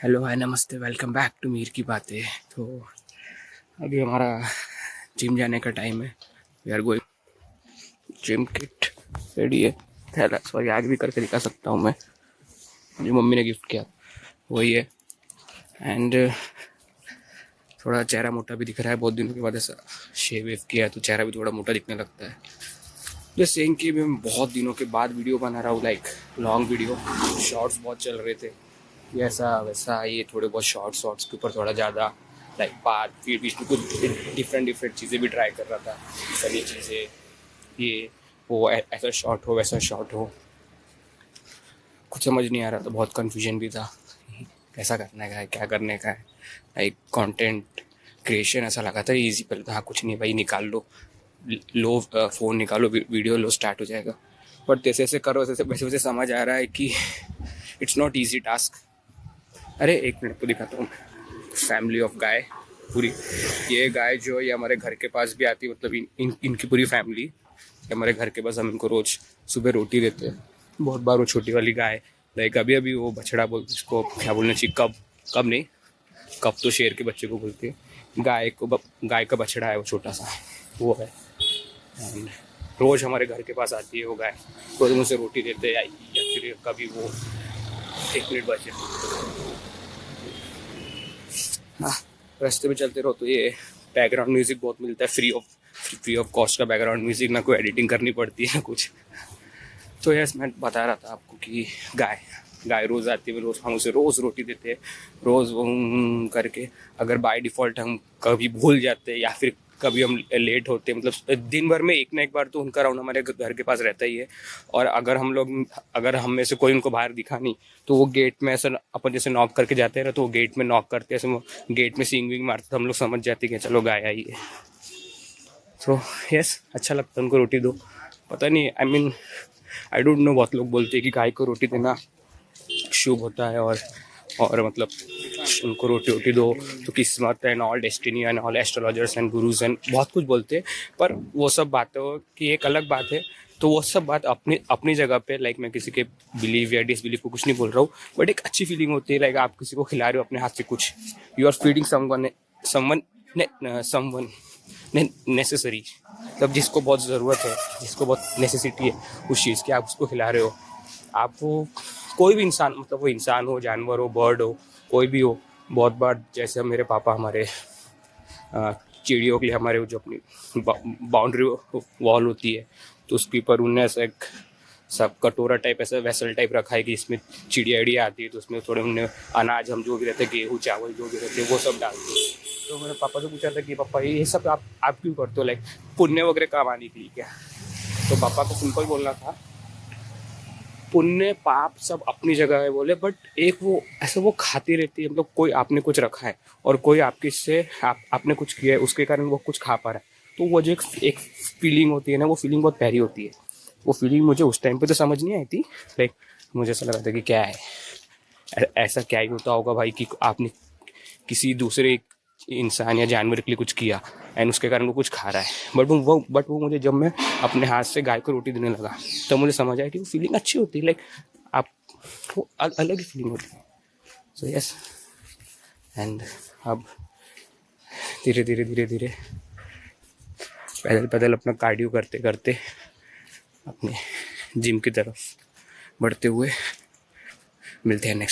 Hello hi नमस्ते, welcome back to Mir की बातें। तो अभी हमारा जिम जाने का टाइम है। We are going. Gym kit ready है, थैला सॉरी आग भी करके दिखा सकता हूँ मैं, जो मम्मी ने गिफ्ट किया वही है। एंड थोड़ा चेहरा मोटा भी दिख रहा है, बहुत दिनों के बाद ऐसा शेव वेव किया है तो चेहरा भी थोड़ा मोटा दिखने लगता है। जैसे सेइंग कि मैं बहुत दिनों के बाद वीडियो बना रहा हूँ, लाइक लॉन्ग वीडियो। शॉर्ट्स बहुत चल रहे थे, ये ऐसा वैसा, ये थोड़े बहुत शॉर्ट्स के ऊपर थोड़ा ज़्यादा लाइक बात, फिर बीच में कुछ डिफरेंट चीज़ें भी ट्राई कर रहा था, फनी चीज़ें, ये वो ऐसा शॉर्ट हो वैसा शॉर्ट हो, कुछ समझ नहीं आ रहा था, बहुत कन्फ्यूजन भी था कैसा करने का है, क्या करने का है। लाइक कंटेंट क्रिएशन ऐसा लगा था इजी, पहले तो हाँ कुछ नहीं भाई, निकाल लो फ़ोन निकालो, वीडियो लो, स्टार्ट हो जाएगा। बट जैसे जैसे करो वैसे वैसे समझ आ रहा है कि इट्स नॉट ईजी टास्क। अरे एक मिनट को दिखाता हूँ। फैमिली ऑफ गाय पूरी, ये गाय जो ये हमारे घर के पास भी आती है, मतलब इनकी पूरी फैमिली हमारे घर के पास, हम इनको रोज सुबह रोटी देते हैं। बहुत बार वो छोटी वाली गाय, लाइक अभी अभी वो बछड़ा बोलते, इसको क्या बोलना चाहिए, कब कब नहीं, कब तो शेर के बच्चे को बोलते हैं, गाय का बछड़ा है वो छोटा सा, वो है। एंड रोज हमारे घर के पास आती है वो गाय, रोज उसे रोटी देते हैं, या फिर कभी वो, एक मिनट बचे, हाँ रास्ते में चलते रहो तो ये बैकग्राउंड म्यूजिक बहुत मिलता है, फ्री ऑफ कॉस्ट का बैकग्राउंड म्यूजिक, ना कोई एडिटिंग करनी पड़ती है ना कुछ। तो यस, मैं बता रहा था आपको कि गाय रोज़ आती है, रोज़ हम उसे रोज़ रोटी देते हैं, रोज़ वो करके। अगर बाय डिफ़ॉल्ट हम कभी भूल जाते हैं या फिर कभी हम लेट होते हैं, मतलब दिन भर में एक ना एक बार तो उनका राउंड हमारे घर के पास रहता ही है। और अगर हम में से कोई उनको बाहर दिखा नहीं तो वो गेट में ऐसा, अपन जैसे नॉक करके जाते हैं ना, तो वो गेट में नॉक करते हैं, ऐसे वो गेट में सींग विंग मारते, तो हम लोग समझ जाते हैं कि चलो गाय आई है। तो यस, अच्छा लगता है उनको रोटी दो। पता नहीं, आई डोंट नो, बहुत लोग बोलते हैं कि गाय को रोटी देना शुभ होता है, और मतलब उनको रोटी दो तो किस्मत and all, destiny and all, astrologers and gurus and बहुत कुछ बोलते हैं। पर वो सब बातों की एक अलग बात है। तो वो सब बात अपनी अपनी जगह पे, लाइक मैं किसी के बिलीव या डिसबिलीव को कुछ नहीं बोल रहा हूँ, बट एक अच्छी फीलिंग होती है, लाइक आप किसी को खिला रहे हो अपने हाथ से कुछ, you are feeding someone necessary, मतलब जिसको बहुत ज़रूरत है, जिसको बहुत नेसेसिटी है उस चीज़ की, आप उसको खिला रहे हो। आप वो कोई भी इंसान, मतलब वो इंसान हो, जानवर हो, बर्ड हो, कोई भी हो। बहुत बार जैसे मेरे पापा हमारे चिड़ियों के लिए, हमारे जो अपनी बाउंड्री वॉल होती है, तो उसके ऊपर उनने ऐसा एक सब कटोरा टाइप, ऐसा वेसल टाइप रखा है कि इसमें चिड़िया आती है, तो उसमें थोड़े उन्हें अनाज, हम जो भी रहते हैं, गेहूँ चावल जो भी रहते हैं वो सब डालते हैं। तो मैंने पापा से पूछा था कि पापा ये सब आप क्यों करते हो, लाइक पुण्य वगैरह कमाने के लिए क्या? तो पापा को सिंपल बोलना था, पुण्य पाप सब अपनी जगह है बोले, बट एक वो ऐसे वो खाती रहती है, मतलब कोई आपने कुछ रखा है और कोई आपके से आपने कुछ किया है, उसके कारण वो कुछ खा पा रहा है, तो वो जो एक फीलिंग होती है ना, वो फीलिंग बहुत प्यारी होती है। वो फीलिंग मुझे उस टाइम पे तो समझ नहीं आई थी, लाइक मुझे ऐसा लगा था कि क्या है, ऐसा क्या ही होता होगा भाई कि आपने किसी दूसरे इंसान या जानवर के लिए कुछ किया एंड उसके कारण वो कुछ खा रहा है। बट वो मुझे, जब मैं अपने हाथ से गाय को रोटी देने लगा, तो मुझे समझ आया कि वो फीलिंग अच्छी होती है, लाइक आप वो अलग ही फीलिंग होती है। सो यस, एंड अब धीरे धीरे पैदल पैदल अपना कार्डियो करते करते अपने जिम की तरफ बढ़ते हुए मिलते हैं नेक्स्ट।